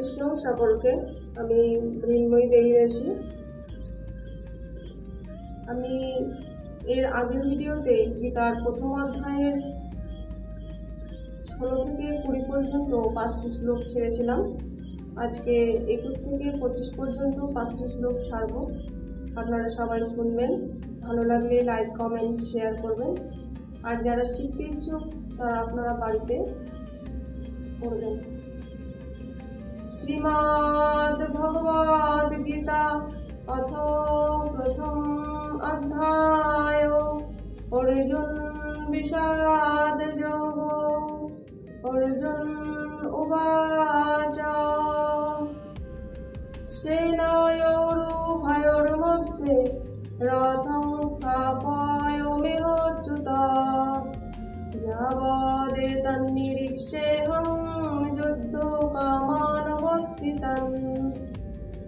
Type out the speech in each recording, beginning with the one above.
কৃষ্ণ সকলকে। আমি মৃন্ময়ী দেবীদাসী। আমি এর আগের ভিডিওতে গীতার প্রথম অধ্যায়ের 16 থেকে 20 পর্যন্ত 5টি শ্লোক ছেড়েছিলাম। আজকে 21 থেকে 25 পর্যন্ত 5টি শ্লোক ছাড়ব। আপনারা সবাই শুনবেন, ভালো লাগলে লাইক, কমেন্ট, শেয়ার করবেন। আর যারা শিখতে ইচ্ছুক তারা আপনারা বাড়িতে করবেন। শ্রীমদ্ ভগবদ গীতা অথ প্রথম অধ্যায় অর্জুন বিষাদ যোগ। অর্জুন উবাচ সেনায়োরুভয়োর্মধ্যে রথং স্থাপয়াম্যচ্যুত যাবদেতন্নিরীক্ষ্যেऽহং যুদ্ধকামানवस्थितम्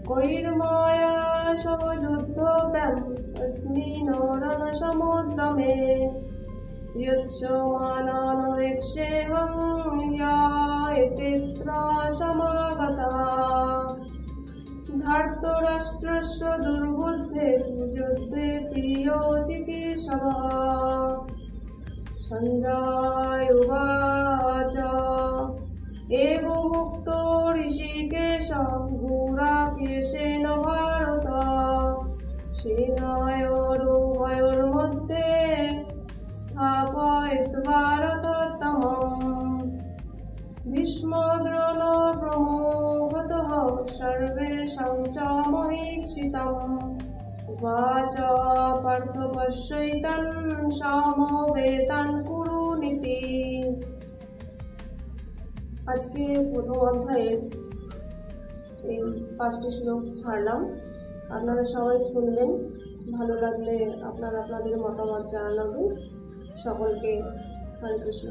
কৈর্ময়া সহ যুদ্ধব্যম তস্মিन् রণসমুদ্যমে যৎসমানানবেক্ষেऽহং য়াত্যত্র সমাগতাঃ ধার্তরাষ্ট্রস্য দুর্বুদ্ধের যুদ্ধে প্রিয় চিকিৎসবः। সঞ্জয় উবাচ এবমুক্তো ঋষিকেশः গুড়াকেশেন ভারত সেনায়োরুভয়োর্মধ্যে স্থাপয়িত্বা রথোত্তমम्। ভীষ্মদ্রোণ প্রমুখতঃ সর্বেষাং চ মহীক্ষিতम्। উবাচ পার্থ পশ্যৈতাन् সমবেতাन् কুরুনীতি। আজকে প্রথম অধ্যায়ের এই 5টি শ্লোক ছাড়লাম। আপনারা সবাই শুনবেন, ভালো লাগলে আপনারা আপনাদের মতামত জানাবেন। সকলকে হরে কৃষ্ণ।